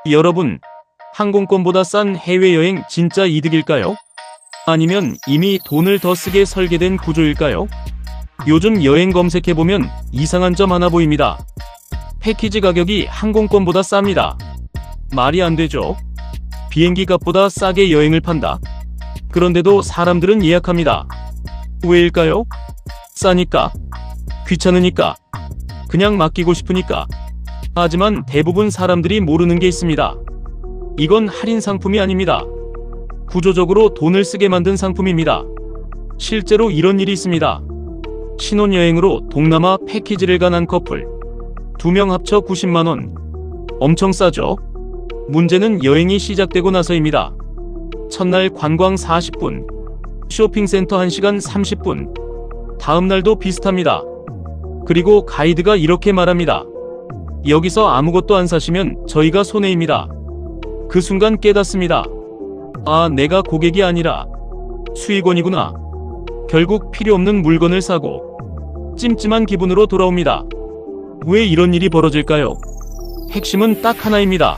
여러분, 항공권보다 싼 해외여행 진짜 이득일까요? 아니면 이미 돈을 더 쓰게 설계된 구조일까요? 요즘 여행 검색해보면 이상한 점 하나 보입니다. 패키지 가격이 항공권보다 쌉니다. 말이 안 되죠? 비행기 값보다 싸게 여행을 판다. 그런데도 사람들은 예약합니다. 왜일까요? 싸니까? 귀찮으니까? 그냥 맡기고 싶으니까? 하지만 대부분 사람들이 모르는 게 있습니다. 이건 할인 상품이 아닙니다. 구조적으로 돈을 쓰게 만든 상품입니다. 실제로 이런 일이 있습니다. 신혼여행으로 동남아 패키지를 간 한 커플. 2명 합쳐 90만원. 엄청 싸죠? 문제는 여행이 시작되고 나서입니다. 첫날 관광 40분, 쇼핑센터 1시간 30분. 다음날도 비슷합니다. 그리고 가이드가 이렇게 말합니다. 여기서 아무것도 안 사시면 저희가 손해입니다. 그 순간 깨닫습니다. 아, 내가 고객이 아니라 수익원이구나. 결국 필요 없는 물건을 사고 찜찜한 기분으로 돌아옵니다. 왜 이런 일이 벌어질까요? 핵심은 딱 하나입니다.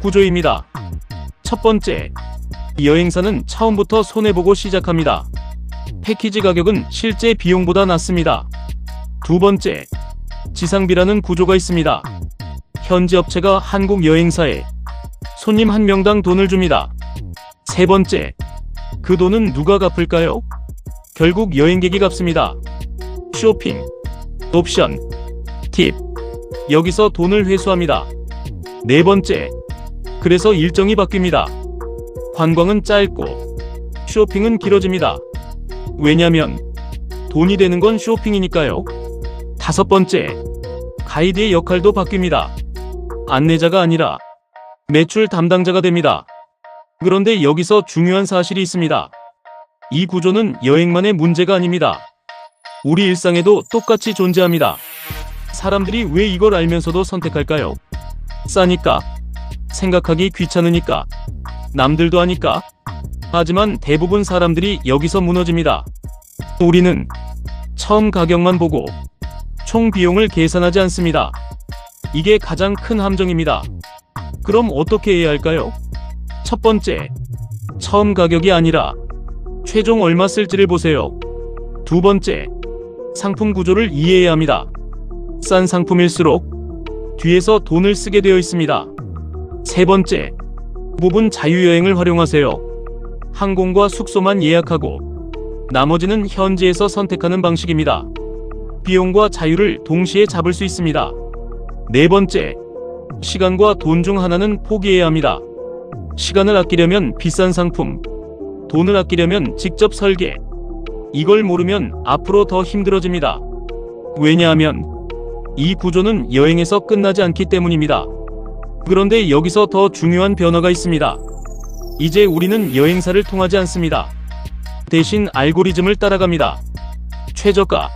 구조입니다. 첫 번째, 여행사는 처음부터 손해보고 시작합니다. 패키지 가격은 실제 비용보다 낮습니다. 두 번째, 지상비라는 구조가 있습니다. 현지 업체가 한국 여행사에 손님 한 명당 돈을 줍니다. 세 번째, 그 돈은 누가 갚을까요? 결국 여행객이 갚습니다. 쇼핑, 옵션, 팁. 여기서 돈을 회수합니다. 네 번째, 그래서 일정이 바뀝니다. 관광은 짧고 쇼핑은 길어집니다. 왜냐면 돈이 되는 건 쇼핑이니까요. 다섯 번째, 가이드의 역할도 바뀝니다. 안내자가 아니라 매출 담당자가 됩니다. 그런데 여기서 중요한 사실이 있습니다. 이 구조는 여행만의 문제가 아닙니다. 우리 일상에도 똑같이 존재합니다. 사람들이 왜 이걸 알면서도 선택할까요? 싸니까? 생각하기 귀찮으니까? 남들도 하니까? 하지만 대부분 사람들이 여기서 무너집니다. 우리는 처음 가격만 보고 총 비용을 계산하지 않습니다. 이게 가장 큰 함정입니다. 그럼 어떻게 해야 할까요? 첫 번째, 처음 가격이 아니라 최종 얼마 쓸지를 보세요. 두 번째, 상품 구조를 이해해야 합니다. 싼 상품일수록 뒤에서 돈을 쓰게 되어 있습니다. 세 번째, 부분 자유여행을 활용하세요. 항공과 숙소만 예약하고 나머지는 현지에서 선택하는 방식입니다. 비용과 자유를 동시에 잡을 수 있습니다. 네 번째, 시간과 돈 중 하나는 포기해야 합니다. 시간을 아끼려면 비싼 상품, 돈을 아끼려면 직접 설계. 이걸 모르면 앞으로 더 힘들어집니다. 왜냐하면 이 구조는 여행에서 끝나지 않기 때문입니다. 그런데 여기서 더 중요한 변화가 있습니다. 이제 우리는 여행사를 통하지 않습니다. 대신 알고리즘을 따라갑니다. 최저가,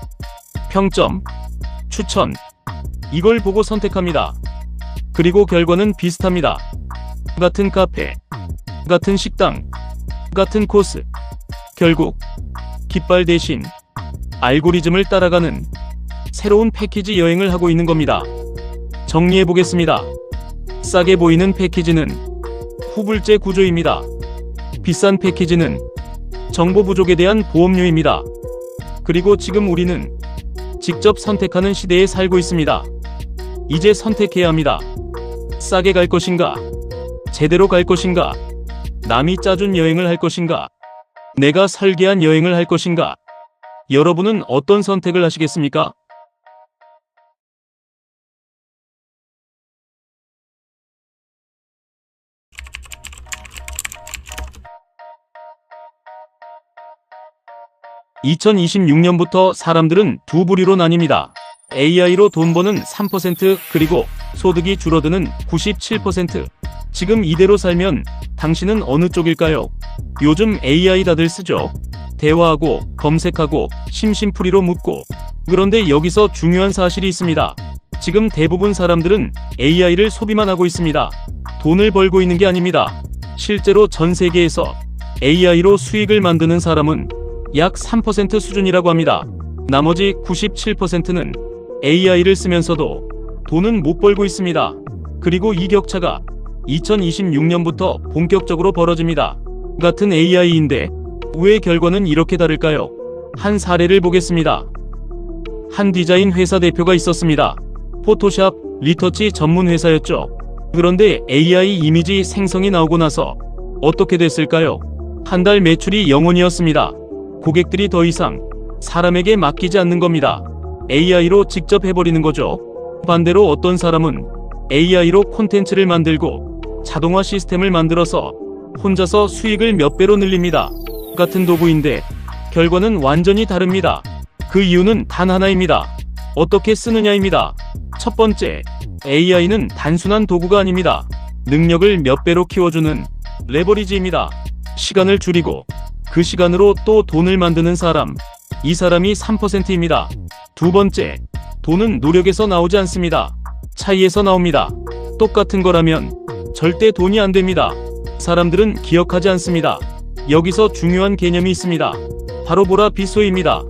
평점, 추천, 이걸 보고 선택합니다. 그리고 결과는 비슷합니다. 같은 카페, 같은 식당, 같은 코스. 결국 깃발 대신 알고리즘을 따라가는 새로운 패키지 여행을 하고 있는 겁니다. 정리해보겠습니다. 싸게 보이는 패키지는 후불제 구조입니다. 비싼 패키지는 정보 부족에 대한 보험료입니다. 그리고 지금 우리는 직접 선택하는 시대에 살고 있습니다. 이제 선택해야 합니다. 싸게 갈 것인가? 제대로 갈 것인가? 남이 짜준 여행을 할 것인가? 내가 설계한 여행을 할 것인가? 여러분은 어떤 선택을 하시겠습니까? (2026년부터) 사람들은 두 부류로 나뉩니다. AI로 돈 버는 3%, 그리고 소득이 줄어드는 97%. 지금 이대로 살면 당신은 어느 쪽일까요? 요즘 AI 다들 쓰죠. 대화하고 검색하고 심심풀이로 묻고. 그런데 여기서 중요한 사실이 있습니다. 지금 대부분 사람들은 AI를 소비만 하고 있습니다. 돈을 벌고 있는 게 아닙니다. 실제로 전 세계에서 AI로 수익을 만드는 사람은 약 3% 수준이라고 합니다. 나머지 97%는 AI를 쓰면서도 돈은 못 벌고 있습니다. 그리고 이 격차가 2026년부터 본격적으로 벌어집니다. 같은 AI인데 왜 결과는 이렇게 다를까요? 한 사례를 보겠습니다. 한 디자인 회사 대표가 있었습니다. 포토샵, 리터치 전문 회사였죠. 그런데 AI 이미지 생성이 나오고 나서 어떻게 됐을까요? 한 달 매출이 0원이었습니다. 고객들이 더 이상 사람에게 맡기지 않는 겁니다. AI로 직접 해버리는 거죠. 반대로 어떤 사람은 AI로 콘텐츠를 만들고 자동화 시스템을 만들어서 혼자서 수익을 몇 배로 늘립니다. 같은 도구인데 결과는 완전히 다릅니다. 그 이유는 단 하나입니다. 어떻게 쓰느냐입니다. 첫 번째, AI는 단순한 도구가 아닙니다. 능력을 몇 배로 키워주는 레버리지입니다. 시간을 줄이고 그 시간으로 또 돈을 만드는 사람, 이 사람이 3%입니다. 두 번째, 돈은 노력에서 나오지 않습니다. 차이에서 나옵니다. 똑같은 거라면 절대 돈이 안 됩니다. 사람들은 기억하지 않습니다. 여기서 중요한 개념이 있습니다. 바로 보라빛 소입니다.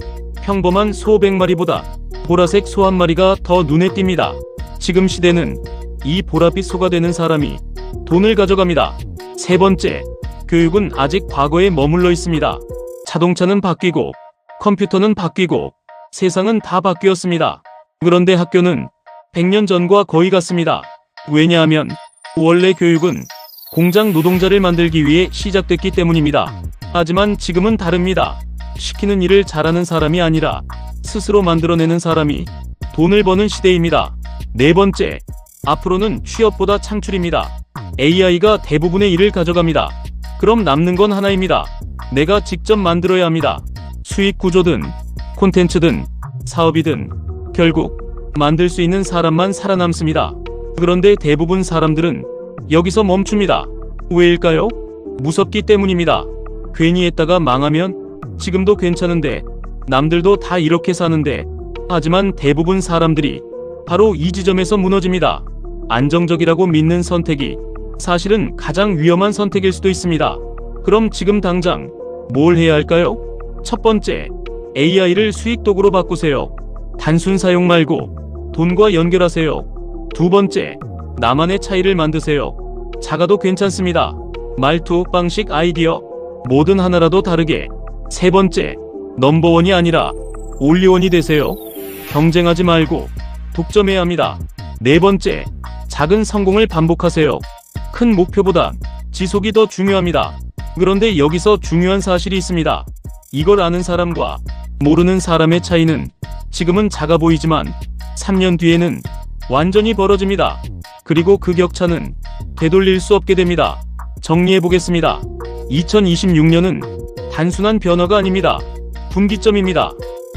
평범한 소 100마리보다 보라색 소 한 마리가 더 눈에 띕니다. 지금 시대는 이 보라빛 소가 되는 사람이 돈을 가져갑니다. 세 번째, 교육은 아직 과거에 머물러 있습니다. 자동차는 바뀌고 컴퓨터는 바뀌고 세상은 다 바뀌었습니다. 그런데 학교는 100년 전과 거의 같습니다. 왜냐하면 원래 교육은 공장 노동자를 만들기 위해 시작됐기 때문입니다. 하지만 지금은 다릅니다. 시키는 일을 잘하는 사람이 아니라 스스로 만들어내는 사람이 돈을 버는 시대입니다. 네 번째, 앞으로는 취업보다 창출입니다. AI가 대부분의 일을 가져갑니다. 그럼 남는 건 하나입니다. 내가 직접 만들어야 합니다. 수익 구조든 콘텐츠든 사업이든 결국 만들 수 있는 사람만 살아남습니다. 그런데 대부분 사람들은 여기서 멈춥니다. 왜일까요? 무섭기 때문입니다. 괜히 했다가 망하면 지금도 괜찮은데 남들도 다 이렇게 사는데. 하지만 대부분 사람들이 바로 이 지점에서 무너집니다. 안정적이라고 믿는 선택이 사실은 가장 위험한 선택일 수도 있습니다. 그럼 지금 당장 뭘 해야 할까요? 첫 번째, AI를 수익 도구로 바꾸세요. 단순 사용 말고 돈과 연결하세요. 두 번째, 나만의 차이를 만드세요. 작아도 괜찮습니다. 말투, 방식, 아이디어 뭐든 하나라도 다르게. 세 번째, 넘버원이 아니라 올리원이 되세요. 경쟁하지 말고 독점해야 합니다. 네 번째, 작은 성공을 반복하세요. 큰 목표보다 지속이 더 중요합니다. 그런데 여기서 중요한 사실이 있습니다. 이걸 아는 사람과 모르는 사람의 차이는 지금은 작아 보이지만 3년 뒤에는 완전히 벌어집니다. 그리고 그 격차는 되돌릴 수 없게 됩니다. 정리해 보겠습니다. 2026년은 단순한 변화가 아닙니다. 분기점입니다.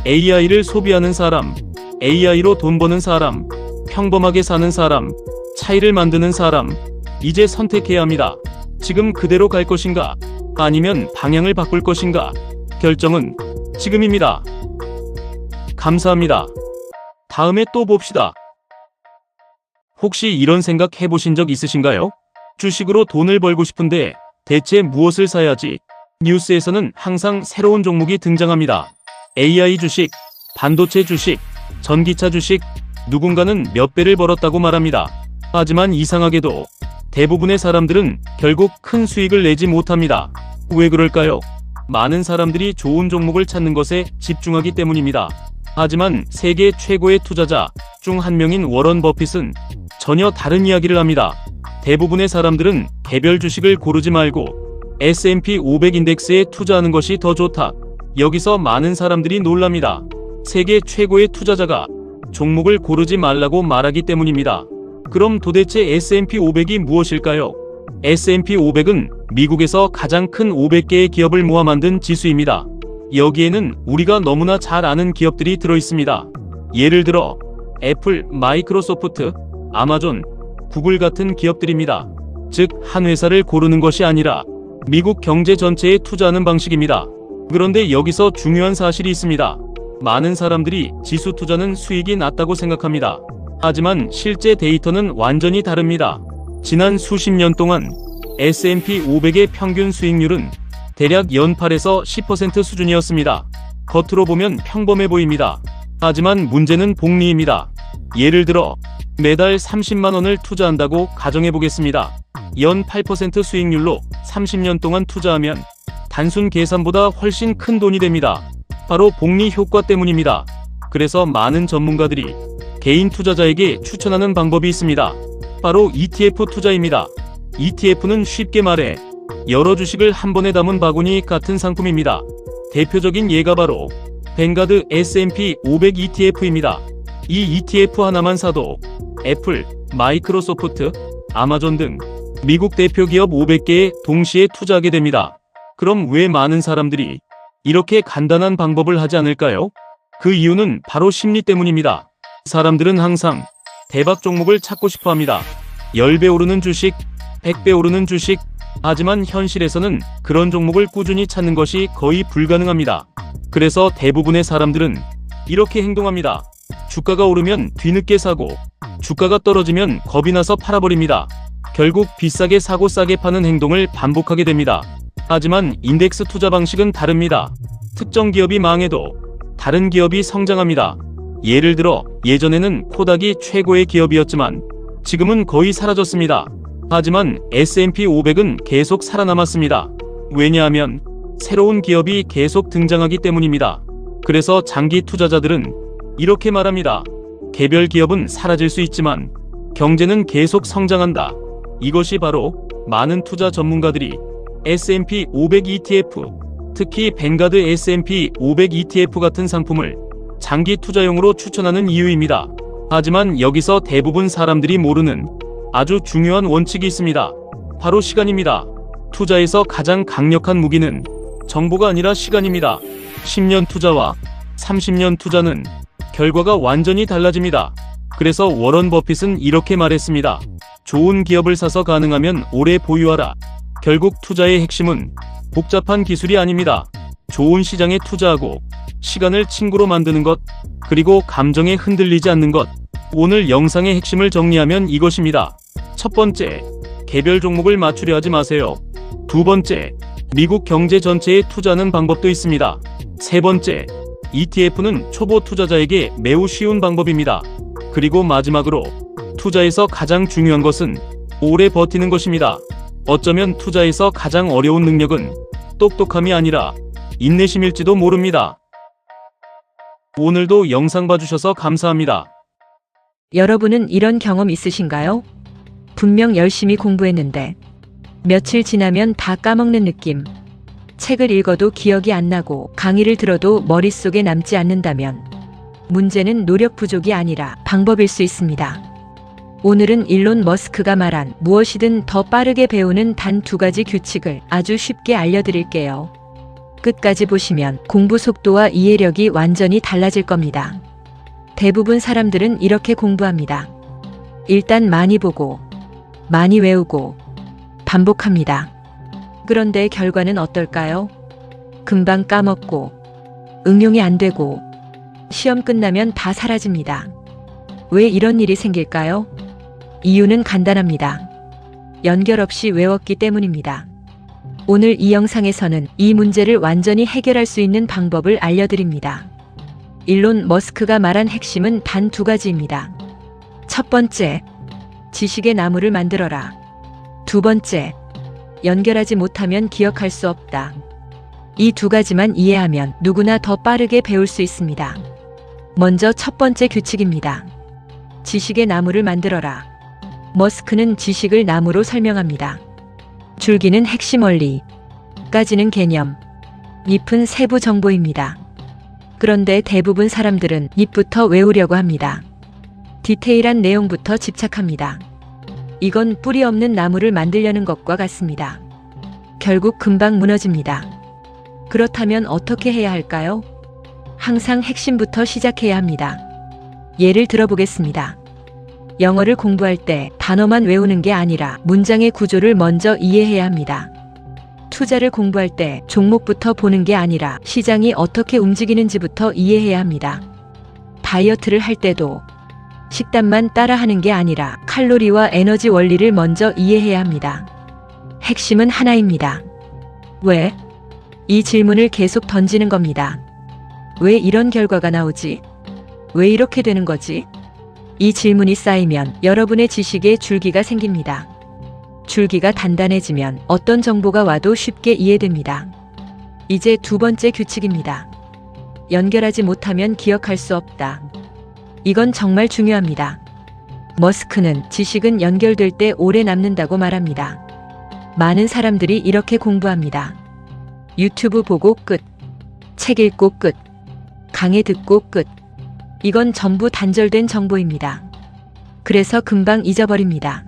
AI를 소비하는 사람, AI로 돈 버는 사람, 평범하게 사는 사람, 차이를 만드는 사람, 이제 선택해야 합니다. 지금 그대로 갈 것인가? 아니면 방향을 바꿀 것인가? 결정은 지금입니다. 감사합니다. 다음에 또 봅시다. 혹시 이런 생각 해보신 적 있으신가요? 주식으로 돈을 벌고 싶은데 대체 무엇을 사야지? 뉴스에서는 항상 새로운 종목이 등장합니다. AI 주식, 반도체 주식, 전기차 주식, 누군가는 몇 배를 벌었다고 말합니다. 하지만 이상하게도 대부분의 사람들은 결국 큰 수익을 내지 못합니다. 왜 그럴까요? 많은 사람들이 좋은 종목을 찾는 것에 집중하기 때문입니다. 하지만 세계 최고의 투자자 중 한 명인 워런 버핏은 전혀 다른 이야기를 합니다. 대부분의 사람들은 개별 주식을 고르지 말고 S&P 500 인덱스에 투자하는 것이 더 좋다. 여기서 많은 사람들이 놀랍니다. 세계 최고의 투자자가 종목을 고르지 말라고 말하기 때문입니다. 그럼 도대체 S&P 500이 무엇일까요? S&P 500은 미국에서 가장 큰 500개의 기업을 모아 만든 지수입니다. 여기에는 우리가 너무나 잘 아는 기업들이 들어있습니다. 예를 들어 애플, 마이크로소프트, 아마존, 구글 같은 기업들입니다. 즉, 한 회사를 고르는 것이 아니라 미국 경제 전체에 투자하는 방식입니다. 그런데 여기서 중요한 사실이 있습니다. 많은 사람들이 지수 투자는 수익이 낮다고 생각합니다. 하지만 실제 데이터는 완전히 다릅니다. 지난 수십 년 동안 S&P 500의 평균 수익률은 대략 연 8에서 10% 수준이었습니다. 겉으로 보면 평범해 보입니다. 하지만 문제는 복리입니다. 예를 들어 매달 30만 원을 투자한다고 가정해 보겠습니다. 연 8% 수익률로 30년 동안 투자하면 단순 계산보다 훨씬 큰 돈이 됩니다. 바로 복리 효과 때문입니다. 그래서 많은 전문가들이 개인 투자자에게 추천하는 방법이 있습니다. 바로 ETF 투자입니다. ETF는 쉽게 말해 여러 주식을 한 번에 담은 바구니 같은 상품입니다. 대표적인 예가 바로 뱅가드 S&P 500 ETF입니다. 이 ETF 하나만 사도 애플, 마이크로소프트, 아마존 등 미국 대표 기업 500개에 동시에 투자하게 됩니다. 그럼 왜 많은 사람들이 이렇게 간단한 방법을 하지 않을까요? 그 이유는 바로 심리 때문입니다. 사람들은 항상 대박 종목을 찾고 싶어 합니다. 10배 오르는 주식, 100배 오르는 주식. 하지만 현실에서는 그런 종목을 꾸준히 찾는 것이 거의 불가능합니다. 그래서 대부분의 사람들은 이렇게 행동합니다. 주가가 오르면 뒤늦게 사고, 주가가 떨어지면 겁이 나서 팔아버립니다. 결국 비싸게 사고 싸게 파는 행동을 반복하게 됩니다. 하지만 인덱스 투자 방식은 다릅니다. 특정 기업이 망해도 다른 기업이 성장합니다. 예를 들어 예전에는 코닥이 최고의 기업이었지만 지금은 거의 사라졌습니다. 하지만 S&P 500은 계속 살아남았습니다. 왜냐하면 새로운 기업이 계속 등장하기 때문입니다. 그래서 장기 투자자들은 이렇게 말합니다. 개별 기업은 사라질 수 있지만 경제는 계속 성장한다. 이것이 바로 많은 투자 전문가들이 S&P 500 ETF, 특히 뱅가드 S&P 500 ETF 같은 상품을 장기 투자용으로 추천하는 이유입니다. 하지만 여기서 대부분 사람들이 모르는 아주 중요한 원칙이 있습니다. 바로 시간입니다. 투자에서 가장 강력한 무기는 정보가 아니라 시간입니다. 10년 투자와 30년 투자는 결과가 완전히 달라집니다. 그래서 워런 버핏은 이렇게 말했습니다. 좋은 기업을 사서 가능하면 오래 보유하라. 결국 투자의 핵심은 복잡한 기술이 아닙니다. 좋은 시장에 투자하고 시간을 친구로 만드는 것, 그리고 감정에 흔들리지 않는 것. 오늘 영상의 핵심을 정리하면 이것입니다. 첫 번째, 개별 종목을 맞추려 하지 마세요. 두 번째, 미국 경제 전체에 투자하는 방법도 있습니다. 세 번째, ETF는 초보 투자자에게 매우 쉬운 방법입니다. 그리고 마지막으로 투자에서 가장 중요한 것은 오래 버티는 것입니다. 어쩌면 투자에서 가장 어려운 능력은 똑똑함이 아니라 인내심일지도 모릅니다. 오늘도 영상 봐주셔서 감사합니다. 여러분은 이런 경험 있으신가요? 분명 열심히 공부했는데 며칠 지나면 다 까먹는 느낌. 책을 읽어도 기억이 안 나고 강의를 들어도 머릿속에 남지 않는다면 문제는 노력 부족이 아니라 방법일 수 있습니다. 오늘은 일론 머스크가 말한 무엇이든 더 빠르게 배우는 단 2가지 규칙을 아주 쉽게 알려드릴게요. 끝까지 보시면 공부 속도와 이해력이 완전히 달라질 겁니다. 대부분 사람들은 이렇게 공부합니다. 일단 많이 보고, 많이 외우고, 반복합니다. 그런데 결과는 어떨까요? 금방 까먹고, 응용이 안 되고, 시험 끝나면 다 사라집니다. 왜 이런 일이 생길까요? 이유는 간단합니다. 연결 없이 외웠기 때문입니다. 오늘 이 영상에서는 이 문제를 완전히 해결할 수 있는 방법을 알려드립니다. 일론 머스크가 말한 핵심은 단 2가지입니다. 첫 번째, 지식의 나무를 만들어라. 두 번째, 연결하지 못하면 기억할 수 없다. 이 2가지만 이해하면 누구나 더 빠르게 배울 수 있습니다. 먼저 첫 번째 규칙입니다. 지식의 나무를 만들어라. 머스크는 지식을 나무로 설명합니다. 줄기는 핵심 원리, 가지는 개념, 잎은 세부 정보입니다. 그런데 대부분 사람들은 잎부터 외우려고 합니다. 디테일한 내용부터 집착합니다. 이건 뿌리 없는 나무를 만들려는 것과 같습니다. 결국 금방 무너집니다. 그렇다면 어떻게 해야 할까요? 항상 핵심부터 시작해야 합니다. 예를 들어보겠습니다. 영어를 공부할 때 단어만 외우는 게 아니라 문장의 구조를 먼저 이해해야 합니다. 투자를 공부할 때 종목부터 보는 게 아니라 시장이 어떻게 움직이는지부터 이해해야 합니다. 다이어트를 할 때도 식단만 따라하는 게 아니라 칼로리와 에너지 원리를 먼저 이해해야 합니다. 핵심은 하나입니다. 왜? 이 질문을 계속 던지는 겁니다. 왜 이런 결과가 나오지? 왜 이렇게 되는 거지? 이 질문이 쌓이면 여러분의 지식에 줄기가 생깁니다. 줄기가 단단해지면 어떤 정보가 와도 쉽게 이해됩니다. 이제 두 번째 규칙입니다. 연결하지 못하면 기억할 수 없다. 이건 정말 중요합니다. 머스크는 지식은 연결될 때 오래 남는다고 말합니다. 많은 사람들이 이렇게 공부합니다. 유튜브 보고 끝. 책 읽고 끝. 강의 듣고 끝. 이건 전부 단절된 정보입니다. 그래서 금방 잊어버립니다.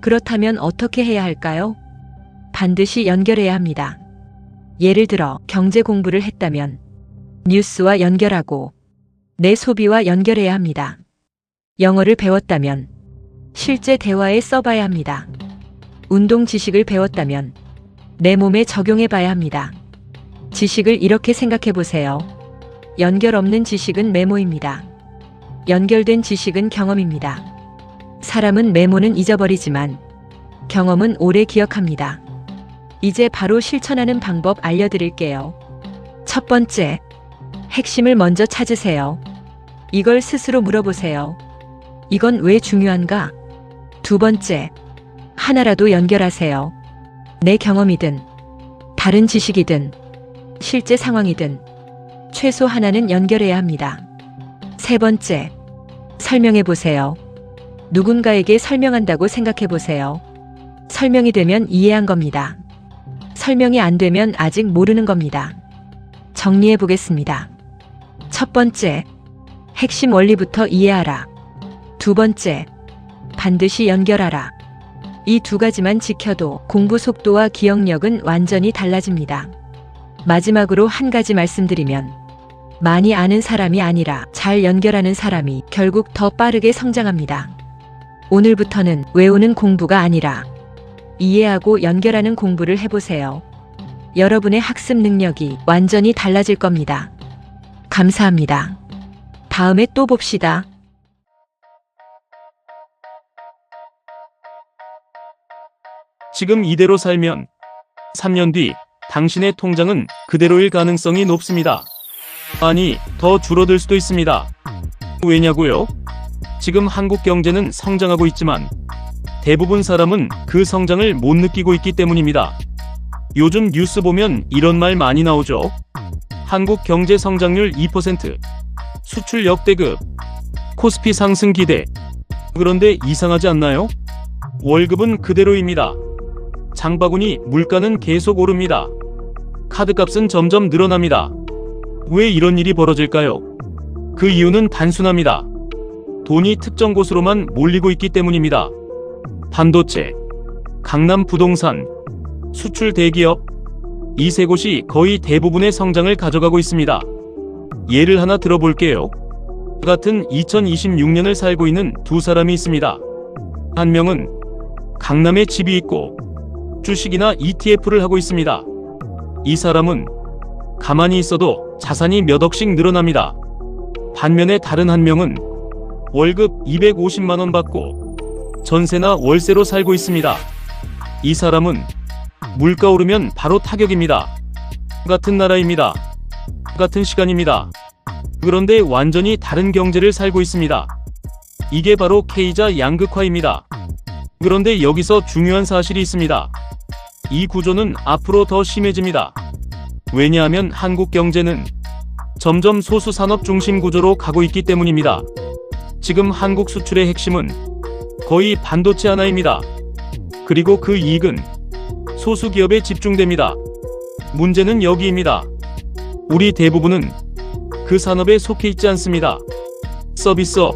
그렇다면 어떻게 해야 할까요? 반드시 연결해야 합니다. 예를 들어 경제 공부를 했다면 뉴스와 연결하고 내 소비와 연결해야 합니다. 영어를 배웠다면 실제 대화에 써봐야 합니다. 운동 지식을 배웠다면 내 몸에 적용해 봐야 합니다. 지식을 이렇게 생각해 보세요. 연결 없는 지식은 메모입니다. 연결된 지식은 경험입니다. 사람은 메모는 잊어버리지만 경험은 오래 기억합니다. 이제 바로 실천하는 방법 알려드릴게요. 첫 번째, 핵심을 먼저 찾으세요. 이걸 스스로 물어보세요. 이건 왜 중요한가? 두 번째, 하나라도 연결하세요. 내 경험이든, 다른 지식이든, 실제 상황이든, 최소 하나는 연결해야 합니다. 세 번째, 설명해 보세요. 누군가에게 설명한다고 생각해 보세요. 설명이 되면 이해한 겁니다. 설명이 안 되면 아직 모르는 겁니다. 정리해 보겠습니다. 첫 번째, 핵심 원리부터 이해하라. 두 번째, 반드시 연결하라. 이 두 가지만 지켜도 공부 속도와 기억력은 완전히 달라집니다. 마지막으로 한 가지 말씀드리면, 많이 아는 사람이 아니라 잘 연결하는 사람이 결국 더 빠르게 성장합니다. 오늘부터는 외우는 공부가 아니라 이해하고 연결하는 공부를 해보세요. 여러분의 학습 능력이 완전히 달라질 겁니다. 감사합니다. 다음에 또 봅시다. 지금 이대로 살면 3년 뒤 당신의 통장은 그대로일 가능성이 높습니다. 아니, 더 줄어들 수도 있습니다. 왜냐고요? 지금 한국 경제는 성장하고 있지만 대부분 사람은 그 성장을 못 느끼고 있기 때문입니다. 요즘 뉴스 보면 이런 말 많이 나오죠. 한국 경제 성장률 2%, 수출 역대급, 코스피 상승 기대. 그런데 이상하지 않나요? 월급은 그대로입니다. 장바구니 물가는 계속 오릅니다. 카드값은 점점 늘어납니다. 왜 이런 일이 벌어질까요? 그 이유는 단순합니다. 돈이 특정 곳으로만 몰리고 있기 때문입니다. 반도체, 강남 부동산, 수출 대기업, 이 세 곳이 거의 대부분의 성장을 가져가고 있습니다. 예를 하나 들어볼게요. 같은 2026년을 살고 있는 두 사람이 있습니다. 한 명은 강남에 집이 있고 주식이나 ETF를 하고 있습니다. 이 사람은 가만히 있어도 자산이 몇 억씩 늘어납니다. 반면에 다른 한 명은 월급 250만 원 받고 전세나 월세로 살고 있습니다. 이 사람은 물가 오르면 바로 타격입니다. 같은 나라입니다. 같은 시간입니다. 그런데 완전히 다른 경제를 살고 있습니다. 이게 바로 K자 양극화입니다. 그런데 여기서 중요한 사실이 있습니다. 이 구조는 앞으로 더 심해집니다. 왜냐하면 한국 경제는 점점 소수 산업 중심 구조로 가고 있기 때문입니다. 지금 한국 수출의 핵심은 거의 반도체 하나입니다. 그리고 그 이익은 소수 기업에 집중됩니다. 문제는 여기입니다. 우리 대부분은 그 산업에 속해 있지 않습니다. 서비스업,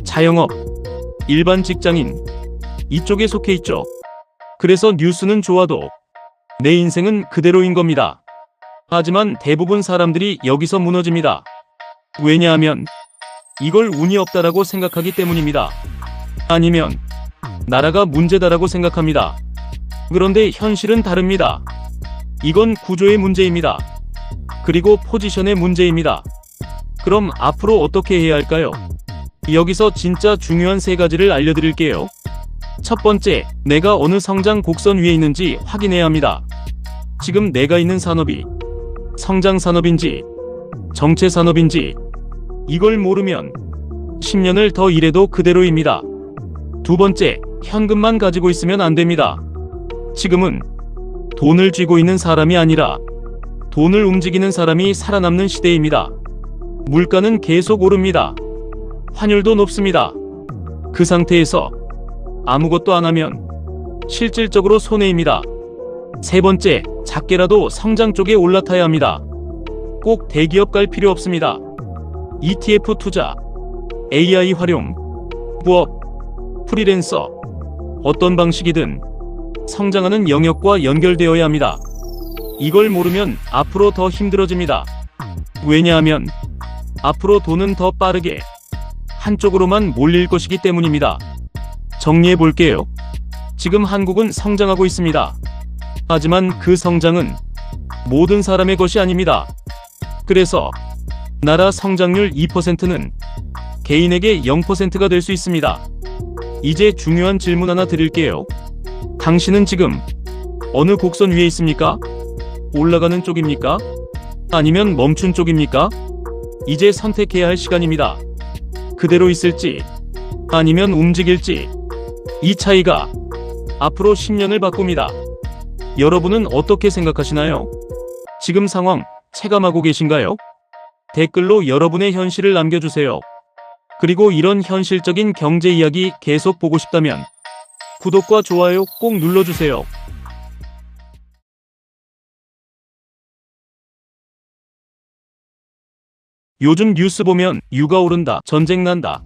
자영업, 일반 직장인, 이쪽에 속해 있죠. 그래서 뉴스는 좋아도 내 인생은 그대로인 겁니다. 하지만 대부분 사람들이 여기서 무너집니다. 왜냐하면 이걸 운이 없다라고 생각하기 때문입니다. 아니면 나라가 문제다라고 생각합니다. 그런데 현실은 다릅니다. 이건 구조의 문제입니다. 그리고 포지션의 문제입니다. 그럼 앞으로 어떻게 해야 할까요? 여기서 진짜 중요한 세 가지를 알려드릴게요. 첫 번째, 내가 어느 성장 곡선 위에 있는지 확인해야 합니다. 지금 내가 있는 산업이 성장 산업인지 정체 산업인지 이걸 모르면 10년을 더 일해도 그대로입니다. 두 번째, 현금만 가지고 있으면 안 됩니다. 지금은 돈을 쥐고 있는 사람이 아니라 돈을 움직이는 사람이 살아남는 시대입니다. 물가는 계속 오릅니다. 환율도 높습니다. 그 상태에서 아무것도 안 하면 실질적으로 손해입니다. 세 번째, 작게라도 성장 쪽에 올라타야 합니다. 꼭 대기업 갈 필요 없습니다. ETF 투자, AI 활용, 부업, 프리랜서, 어떤 방식이든 성장하는 영역과 연결되어야 합니다. 이걸 모르면 앞으로 더 힘들어집니다. 왜냐하면 앞으로 돈은 더 빠르게 한쪽으로만 몰릴 것이기 때문입니다. 정리해 볼게요. 지금 한국은 성장하고 있습니다. 하지만 그 성장은 모든 사람의 것이 아닙니다. 그래서 나라 성장률 2%는 개인에게 0%가 될 수 있습니다. 이제 중요한 질문 하나 드릴게요. 당신은 지금 어느 곡선 위에 있습니까? 올라가는 쪽입니까? 아니면 멈춘 쪽입니까? 이제 선택해야 할 시간입니다. 그대로 있을지 아니면 움직일지. 이 차이가 앞으로 10년을 바꿉니다. 여러분은 어떻게 생각하시나요? 지금 상황 체감하고 계신가요? 댓글로 여러분의 현실을 남겨주세요. 그리고 이런 현실적인 경제 이야기 계속 보고 싶다면 구독과 좋아요 꼭 눌러주세요. 요즘 뉴스 보면 유가 오른다, 전쟁 난다,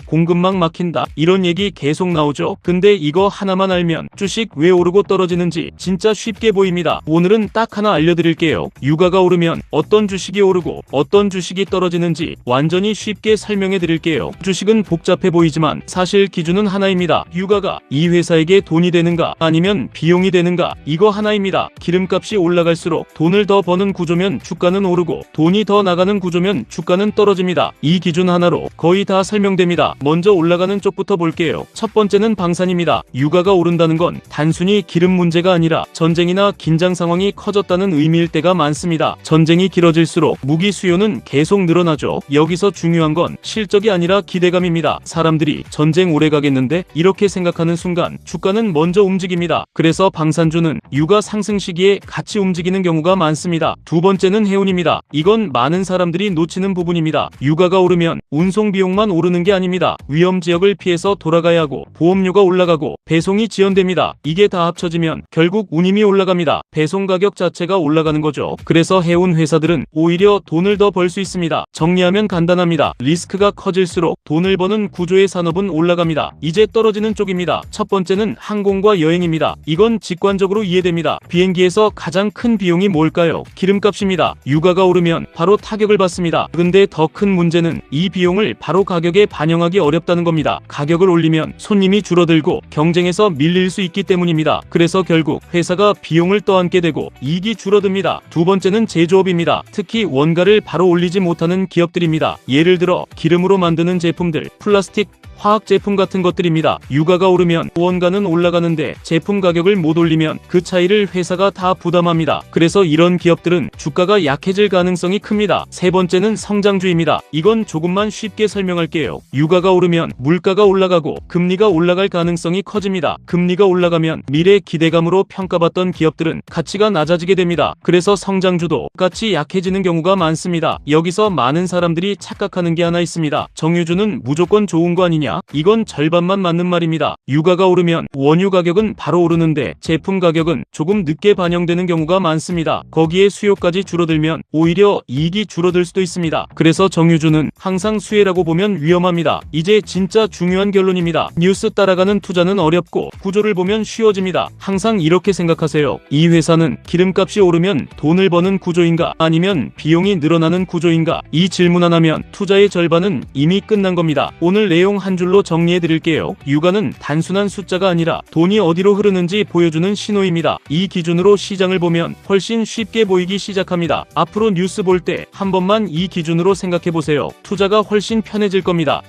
공급망 막힌다, 이런 얘기 계속 나오죠. 근데 이거 하나만 알면 주식 왜 오르고 떨어지는지 진짜 쉽게 보입니다. 오늘은 딱 하나 알려드릴게요. 유가가 오르면 어떤 주식이 오르고 어떤 주식이 떨어지는지 완전히 쉽게 설명해 드릴게요. 주식은 복잡해 보이지만 사실 기준은 하나입니다. 유가가 이 회사에게 돈이 되는가 아니면 비용이 되는가, 이거 하나입니다. 기름값이 올라갈수록 돈을 더 버는 구조면 주가는 오르고 돈이 더 나가는 구조면 주가는 떨어집니다. 이 기준 하나로 거의 다 설명됩니다. 먼저 올라가는 쪽부터 볼게요. 첫 번째는 방산입니다. 유가가 오른다는 건 단순히 기름 문제가 아니라 전쟁이나 긴장 상황이 커졌다는 의미일 때가 많습니다. 전쟁이 길어질수록 무기 수요는 계속 늘어나죠. 여기서 중요한 건 실적이 아니라 기대감입니다. 사람들이 전쟁 오래 가겠는데 이렇게 생각하는 순간 주가는 먼저 움직입니다. 그래서 방산주는 유가 상승 시기에 같이 움직이는 경우가 많습니다. 두 번째는 해운입니다. 이건 많은 사람들이 놓치는 부분입니다. 유가가 오르면 운송 비용만 오르는 게 아닙니다. 위험 지역을 피해서 돌아가야 하고 보험료가 올라가고 배송이 지연됩니다. 이게 다 합쳐지면 결국 운임이 올라갑니다. 배송 가격 자체가 올라가는 거죠. 그래서 해운 회사들은 오히려 돈을 더 벌 수 있습니다. 정리하면 간단합니다. 리스크가 커질수록 돈을 버는 구조의 산업은 올라갑니다. 이제 떨어지는 쪽입니다. 첫 번째는 항공과 여행입니다. 이건 직관적으로 이해됩니다. 비행기에서 가장 큰 비용이 뭘까요? 기름값입니다. 유가가 오르면 바로 타격을 받습니다. 근데 더 큰 문제는 이 비용을 바로 가격에 반영하기 어렵다는 겁니다. 가격을 올리면 손님이 줄어들고 경쟁에서 밀릴 수 있기 때문입니다. 그래서 결국 회사가 비용을 떠안게 되고 이익이 줄어듭니다. 두 번째는 제조업입니다. 특히 원가를 바로 올리지 못하는 기업들입니다. 예를 들어 기름으로 만드는 제품들, 플라스틱, 화학 제품 같은 것들입니다. 유가가 오르면 원가는 올라가는데 제품 가격을 못 올리면 그 차이를 회사가 다 부담합니다. 그래서 이런 기업들은 주가가 약해질 가능성이 큽니다. 세 번째는 성장주입니다. 이건 조금만 쉽게 설명할게요. 유가가 오르면 물가가 올라가고 금리가 올라갈 가능성이 커집니다. 금리가 올라가면 미래 기대감으로 평가받던 기업들은 가치가 낮아지게 됩니다. 그래서 성장주도 똑같이 약해지는 경우가 많습니다. 여기서 많은 사람들이 착각하는 게 하나 있습니다. 정유주는 무조건 좋은 거 아니냐? 이건 절반만 맞는 말입니다. 유가가 오르면 원유 가격은 바로 오르는데 제품 가격은 조금 늦게 반영되는 경우가 많습니다. 거기에 수요까지 줄어들면 오히려 이익이 줄어들 수도 있습니다. 그래서 정유주는 항상 수혜라고 보면 위험합니다. 이제 진짜 중요한 결론입니다. 뉴스 따라가는 투자는 어렵고 구조를 보면 쉬워집니다. 항상 이렇게 생각하세요. 이 회사는 기름값이 오르면 돈을 버는 구조인가 아니면 비용이 늘어나는 구조인가? 이 질문 하나면 투자의 절반은 이미 끝난 겁니다. 오늘 내용 한 줄로 정리해 드릴게요. 유가는 단순한 숫자가 아니라 돈이 어디로 흐르는지 보여주는 신호입니다. 이 기준으로 시장을 보면 훨씬 쉽게 보이기 시작합니다. 앞으로 뉴스 볼 때 한 번만 이 기준으로 생각해 보세요. 투자가 훨씬 편해질 겁니다.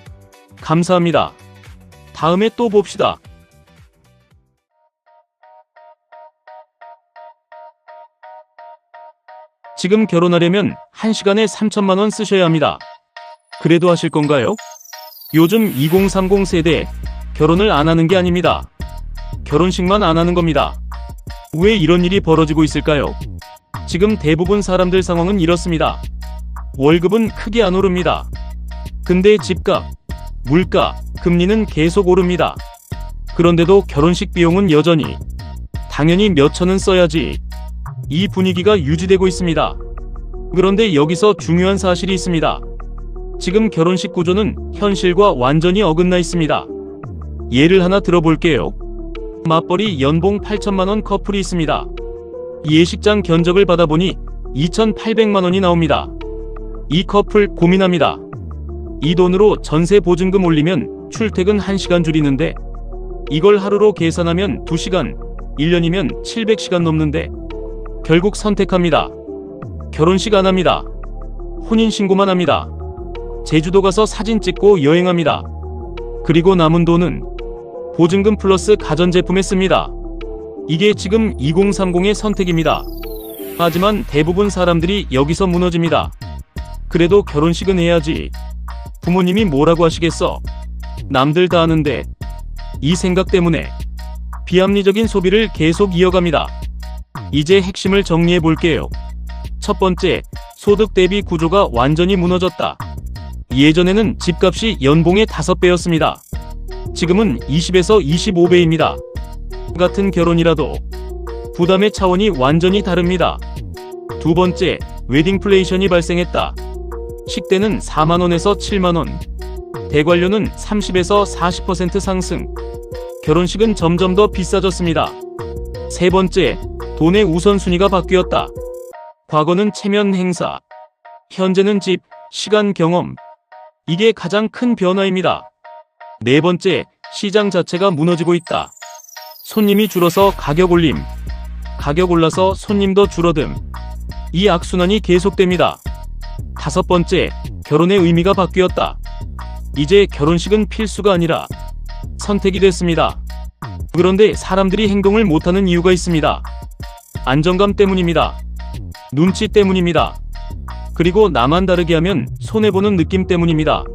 감사합니다. 다음에 또 봅시다. 지금 결혼하려면 1시간에 3천만 원 쓰셔야 합니다. 그래도 하실 건가요? 요즘 2030 세대 결혼을 안 하는 게 아닙니다. 결혼식만 안 하는 겁니다. 왜 이런 일이 벌어지고 있을까요? 지금 대부분 사람들 상황은 이렇습니다. 월급은 크게 안 오릅니다. 근데 집값, 물가, 금리는 계속 오릅니다. 그런데도 결혼식 비용은 여전히 당연히 몇 천은 써야지. 이 분위기가 유지되고 있습니다. 그런데 여기서 중요한 사실이 있습니다. 지금 결혼식 구조는 현실과 완전히 어긋나 있습니다. 예를 하나 들어볼게요. 맞벌이 연봉 8천만 원 커플이 있습니다. 예식장 견적을 받아보니 2,800만 원이 나옵니다. 이 커플 고민합니다. 이 돈으로 전세 보증금 올리면 출퇴근 1시간 줄이는데 이걸 하루로 계산하면 2시간, 1년이면 700시간 넘는데 결국 선택합니다. 결혼식 안 합니다. 혼인신고만 합니다. 제주도 가서 사진 찍고 여행합니다. 그리고 남은 돈은 보증금 플러스 가전제품에 씁니다. 이게 지금 2030의 선택입니다. 하지만 대부분 사람들이 여기서 무너집니다. 그래도 결혼식은 해야지. 부모님이 뭐라고 하시겠어? 남들 다 하는데. 이 생각 때문에 비합리적인 소비를 계속 이어갑니다. 이제 핵심을 정리해 볼게요. 첫 번째, 소득 대비 구조가 완전히 무너졌다. 예전에는 집값이 연봉의 5배였습니다. 지금은 20에서 25배입니다. 같은 결혼이라도 부담의 차원이 완전히 다릅니다. 두 번째, 웨딩플레이션이 발생했다. 식대는 4만원에서 7만원, 대관료는 30에서 40% 상승, 결혼식은 점점 더 비싸졌습니다. 세 번째, 돈의 우선순위가 바뀌었다. 과거는 체면 행사, 현재는 집, 시간 경험. 이게 가장 큰 변화입니다. 네 번째, 시장 자체가 무너지고 있다. 손님이 줄어서 가격 올림, 가격 올라서 손님도 줄어듦. 이 악순환이 계속됩니다. 다섯 번째, 결혼의 의미가 바뀌었다. 이제 결혼식은 필수가 아니라 선택이 됐습니다. 그런데 사람들이 행동을 못하는 이유가 있습니다. 안정감 때문입니다. 눈치 때문입니다. 그리고 나만 다르게 하면 손해보는 느낌 때문입니다.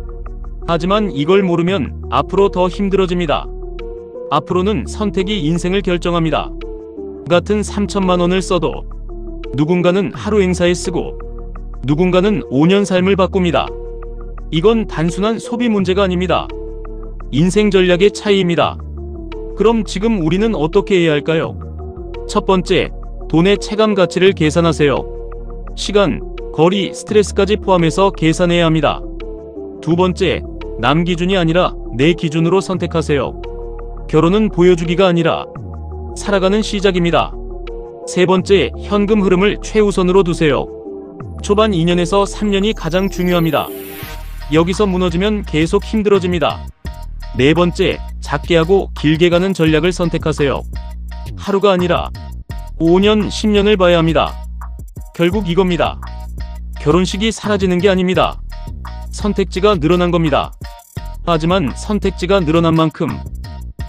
하지만 이걸 모르면 앞으로 더 힘들어집니다. 앞으로는 선택이 인생을 결정합니다. 같은 3천만 원을 써도 누군가는 하루 행사에 쓰고 누군가는 5년 삶을 바꿉니다. 이건 단순한 소비 문제가 아닙니다. 인생 전략의 차이입니다. 그럼 지금 우리는 어떻게 해야 할까요? 첫 번째, 돈의 체감 가치를 계산하세요. 시간, 거리, 스트레스까지 포함해서 계산해야 합니다. 두 번째, 남 기준이 아니라 내 기준으로 선택하세요. 결혼은 보여주기가 아니라 살아가는 시작입니다. 세 번째, 현금 흐름을 최우선으로 두세요. 초반 2년에서 3년이 가장 중요합니다. 여기서 무너지면 계속 힘들어집니다. 네 번째, 작게 하고 길게 가는 전략을 선택하세요. 하루가 아니라 5년, 10년을 봐야 합니다. 결국 이겁니다. 결혼식이 사라지는 게 아닙니다. 선택지가 늘어난 겁니다. 하지만 선택지가 늘어난 만큼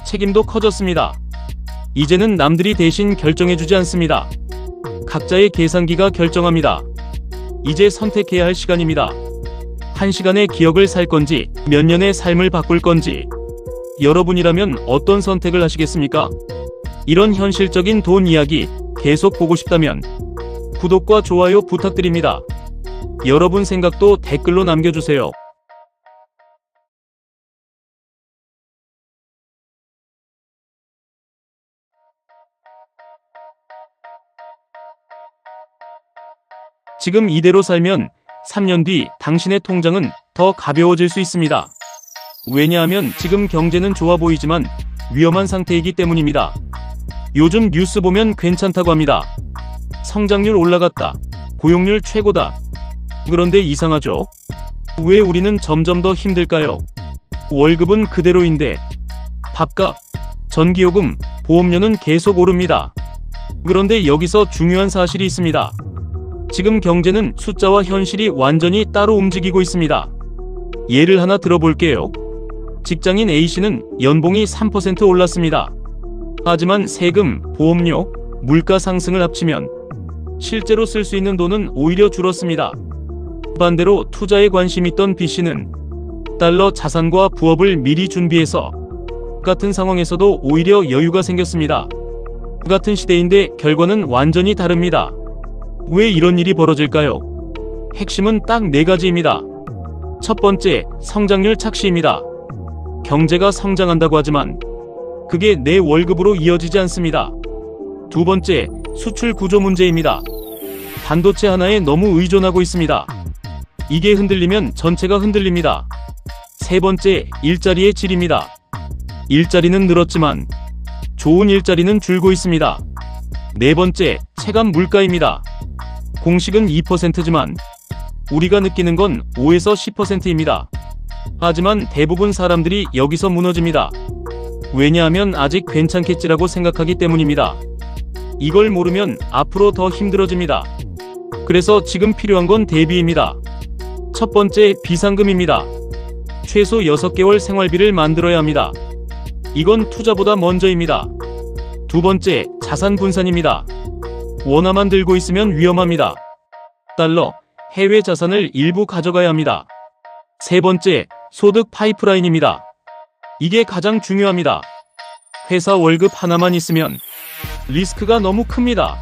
책임도 커졌습니다. 이제는 남들이 대신 결정해주지 않습니다. 각자의 계산기가 결정합니다. 이제 선택해야 할 시간입니다. 한 시간의 기억을 살 건지, 몇 년의 삶을 바꿀 건지. 여러분이라면 어떤 선택을 하시겠습니까? 이런 현실적인 돈 이야기 계속 보고 싶다면 구독과 좋아요 부탁드립니다. 여러분 생각도 댓글로 남겨주세요. 지금 이대로 살면 3년 뒤 당신의 통장은 더 가벼워질 수 있습니다. 왜냐하면 지금 경제는 좋아 보이지만 위험한 상태이기 때문입니다. 요즘 뉴스 보면 괜찮다고 합니다. 성장률 올라갔다. 고용률 최고다. 그런데 이상하죠? 왜 우리는 점점 더 힘들까요? 월급은 그대로인데 밥값, 전기요금, 보험료는 계속 오릅니다. 그런데 여기서 중요한 사실이 있습니다. 지금 경제는 숫자와 현실이 완전히 따로 움직이고 있습니다. 예를 하나 들어볼게요. 직장인 A씨는 연봉이 3% 올랐습니다. 하지만 세금, 보험료, 물가 상승을 합치면 실제로 쓸 수 있는 돈은 오히려 줄었습니다. 반대로 투자에 관심 있던 B씨는 달러 자산과 부업을 미리 준비해서 같은 상황에서도 오히려 여유가 생겼습니다. 같은 시대인데 결과는 완전히 다릅니다. 왜 이런 일이 벌어질까요? 핵심은 딱 4가지입니다. 첫 번째, 성장률 착시입니다. 경제가 성장한다고 하지만 그게 내 월급으로 이어지지 않습니다. 두 번째, 수출 구조 문제입니다. 반도체 하나에 너무 의존하고 있습니다. 이게 흔들리면 전체가 흔들립니다. 세 번째, 일자리의 질입니다. 일자리는 늘었지만 좋은 일자리는 줄고 있습니다. 네 번째, 체감 물가입니다. 공식은 2%지만 우리가 느끼는 건 5에서 10%입니다. 하지만 대부분 사람들이 여기서 무너집니다. 왜냐하면 아직 괜찮겠지라고 생각하기 때문입니다. 이걸 모르면 앞으로 더 힘들어집니다. 그래서 지금 필요한 건 대비입니다. 첫 번째, 비상금입니다. 최소 6개월 생활비를 만들어야 합니다. 이건 투자보다 먼저입니다. 두 번째, 자산 분산입니다. 원화만 들고 있으면 위험합니다. 달러, 해외 자산을 일부 가져가야 합니다. 세 번째, 소득 파이프라인입니다. 이게 가장 중요합니다. 회사 월급 하나만 있으면 리스크가 너무 큽니다.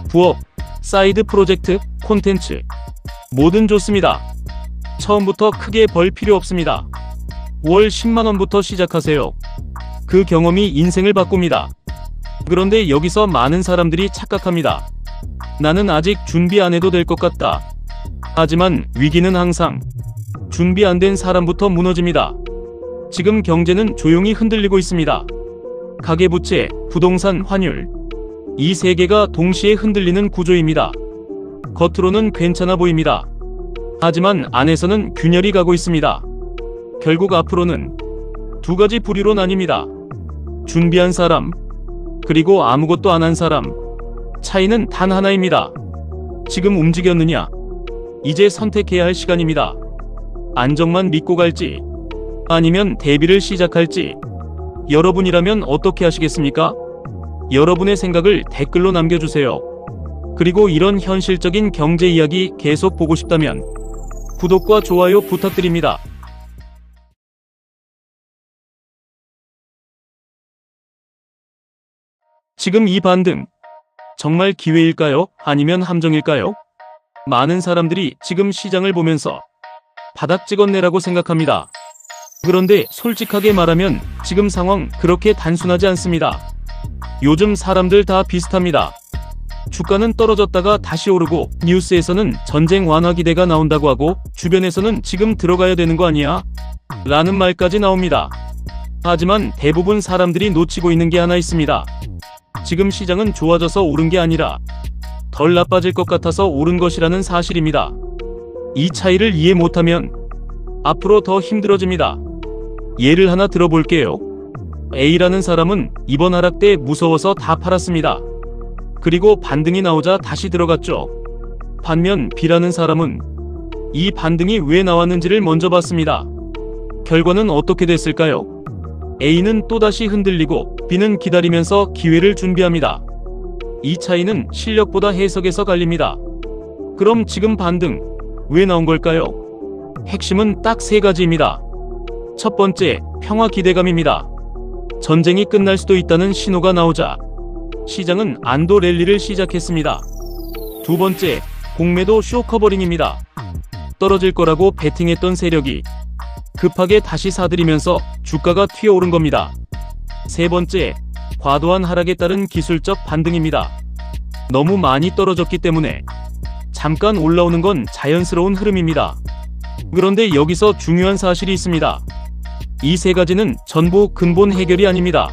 부업, 사이드 프로젝트, 콘텐츠 뭐든 좋습니다. 처음부터 크게 벌 필요 없습니다. 월 10만원부터 시작하세요. 그 경험이 인생을 바꿉니다. 그런데 여기서 많은 사람들이 착각합니다. 나는 아직 준비 안 해도 될 것 같다. 하지만 위기는 항상 준비 안 된 사람부터 무너집니다. 지금 경제는 조용히 흔들리고 있습니다. 가계부채, 부동산, 환율. 이 세 개가 동시에 흔들리는 구조입니다. 겉으로는 괜찮아 보입니다. 하지만 안에서는 균열이 가고 있습니다. 결국 앞으로는 두 가지 부류로 나뉩니다. 준비한 사람, 그리고 아무것도 안 한 사람. 차이는 단 하나입니다. 지금 움직였느냐? 이제 선택해야 할 시간입니다. 안정만 믿고 갈지, 아니면 대비를 시작할지. 여러분이라면 어떻게 하시겠습니까? 여러분의 생각을 댓글로 남겨주세요. 그리고 이런 현실적인 경제 이야기 계속 보고 싶다면 구독과 좋아요 부탁드립니다. 지금 이 반등, 정말 기회일까요? 아니면 함정일까요? 많은 사람들이 지금 시장을 보면서 바닥 찍었네라고 생각합니다. 그런데 솔직하게 말하면 지금 상황 그렇게 단순하지 않습니다. 요즘 사람들 다 비슷합니다. 주가는 떨어졌다가 다시 오르고, 뉴스에서는 전쟁 완화 기대가 나온다고 하고, 주변에서는 지금 들어가야 되는 거 아니야? 라는 말까지 나옵니다. 하지만 대부분 사람들이 놓치고 있는 게 하나 있습니다. 지금 시장은 좋아져서 오른 게 아니라 덜 나빠질 것 같아서 오른 것이라는 사실입니다. 이 차이를 이해 못하면 앞으로 더 힘들어집니다. 예를 하나 들어볼게요. A라는 사람은 이번 하락 때 무서워서 다 팔았습니다. 그리고 반등이 나오자 다시 들어갔죠. 반면 B라는 사람은 이 반등이 왜 나왔는지를 먼저 봤습니다. 결과는 어떻게 됐을까요? A는 또다시 흔들리고 B는 기다리면서 기회를 준비합니다. 이 차이는 실력보다 해석에서 갈립니다. 그럼 지금 반등 왜 나온 걸까요? 핵심은 딱 3가지입니다. 첫 번째, 평화 기대감입니다. 전쟁이 끝날 수도 있다는 신호가 나오자 시장은 안도 랠리를 시작했습니다. 두 번째, 공매도 쇼커버링입니다. 떨어질 거라고 베팅했던 세력이 급하게 다시 사들이면서 주가가 튀어오른 겁니다. 세 번째, 과도한 하락에 따른 기술적 반등입니다. 너무 많이 떨어졌기 때문에 잠깐 올라오는 건 자연스러운 흐름입니다. 그런데 여기서 중요한 사실이 있습니다. 이 3가지는 전부 근본 해결이 아닙니다.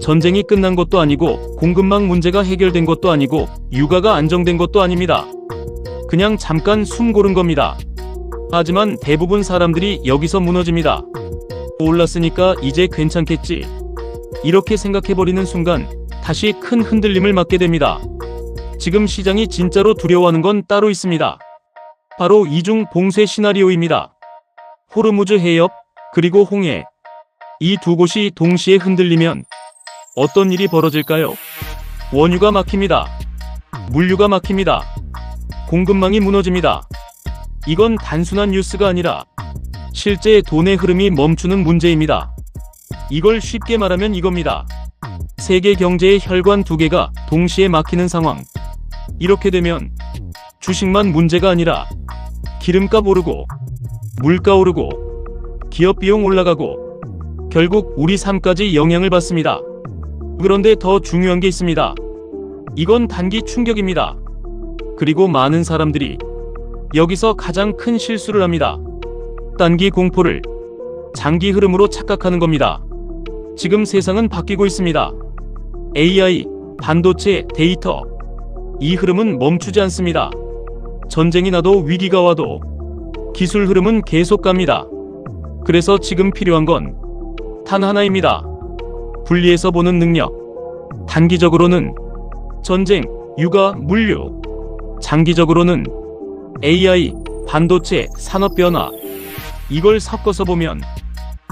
전쟁이 끝난 것도 아니고, 공급망 문제가 해결된 것도 아니고, 유가가 안정된 것도 아닙니다. 그냥 잠깐 숨 고른 겁니다. 하지만 대부분 사람들이 여기서 무너집니다. 올랐으니까 이제 괜찮겠지, 이렇게 생각해버리는 순간 다시 큰 흔들림을 맞게 됩니다. 지금 시장이 진짜로 두려워하는 건 따로 있습니다. 바로 이중 봉쇄 시나리오입니다. 호르무즈 해협, 그리고 홍해. 이 두 곳이 동시에 흔들리면 어떤 일이 벌어질까요? 원유가 막힙니다. 물류가 막힙니다. 공급망이 무너집니다. 이건 단순한 뉴스가 아니라 실제 돈의 흐름이 멈추는 문제입니다. 이걸 쉽게 말하면 이겁니다. 세계 경제의 혈관 두 개가 동시에 막히는 상황. 이렇게 되면 주식만 문제가 아니라 기름값 오르고, 물가 오르고, 기업 비용 올라가고, 결국 우리 삶까지 영향을 받습니다. 그런데 더 중요한 게 있습니다. 이건 단기 충격입니다. 그리고 많은 사람들이 여기서 가장 큰 실수를 합니다. 단기 공포를 장기 흐름으로 착각하는 겁니다. 지금 세상은 바뀌고 있습니다. AI, 반도체, 데이터. 이 흐름은 멈추지 않습니다. 전쟁이 나도 위기가 와도 기술 흐름은 계속 갑니다. 그래서 지금 필요한 건 단 하나입니다. 분리해서 보는 능력. 단기적으로는 전쟁, 육아, 물류. 장기적으로는 AI, 반도체, 산업 변화. 이걸 섞어서 보면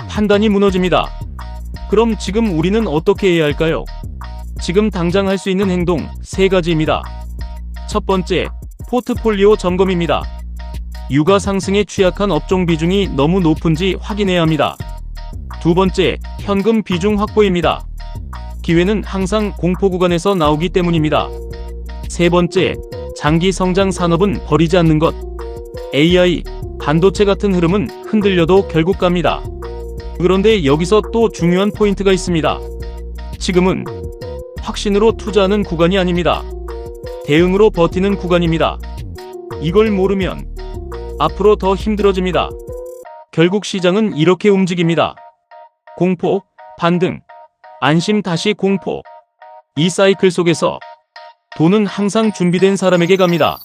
판단이 무너집니다. 그럼 지금 우리는 어떻게 해야 할까요? 지금 당장 할 수 있는 행동 3가지입니다. 첫 번째, 포트폴리오 점검입니다. 유가 상승에 취약한 업종 비중이 너무 높은지 확인해야 합니다. 두 번째, 현금 비중 확보입니다. 기회는 항상 공포 구간에서 나오기 때문입니다. 세 번째, 장기 성장 산업은 버리지 않는 것. AI, 반도체 같은 흐름은 흔들려도 결국 갑니다. 그런데 여기서 또 중요한 포인트가 있습니다. 지금은 확신으로 투자하는 구간이 아닙니다. 대응으로 버티는 구간입니다. 이걸 모르면 앞으로 더 힘들어집니다. 결국 시장은 이렇게 움직입니다. 공포, 반등, 안심 다시 공포. 이 사이클 속에서 돈은 항상 준비된 사람에게 갑니다.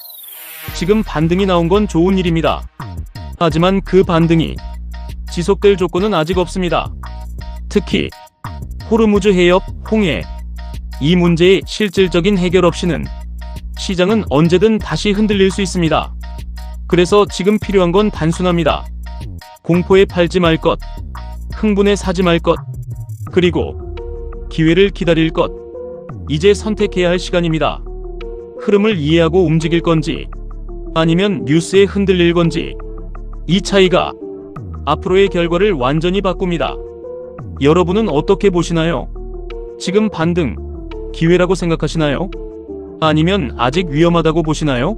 지금 반등이 나온 건 좋은 일입니다. 하지만 그 반등이 지속될 조건은 아직 없습니다. 특히 호르무즈 해협, 홍해. 이 문제의 실질적인 해결 없이는 시장은 언제든 다시 흔들릴 수 있습니다. 그래서 지금 필요한 건 단순합니다. 공포에 팔지 말 것, 흥분에 사지 말 것, 그리고 기회를 기다릴 것. 이제 선택해야 할 시간입니다. 흐름을 이해하고 움직일 건지, 아니면 뉴스에 흔들릴 건지. 이 차이가 앞으로의 결과를 완전히 바꿉니다. 여러분은 어떻게 보시나요? 지금 반등, 기회라고 생각하시나요? 아니면 아직 위험하다고 보시나요?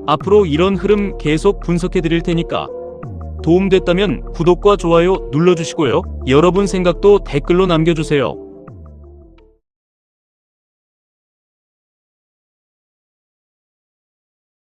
앞으로 이런 흐름 계속 분석해 드릴 테니까 도움됐다면 구독과 좋아요 눌러주시고요. 여러분 생각도 댓글로 남겨주세요.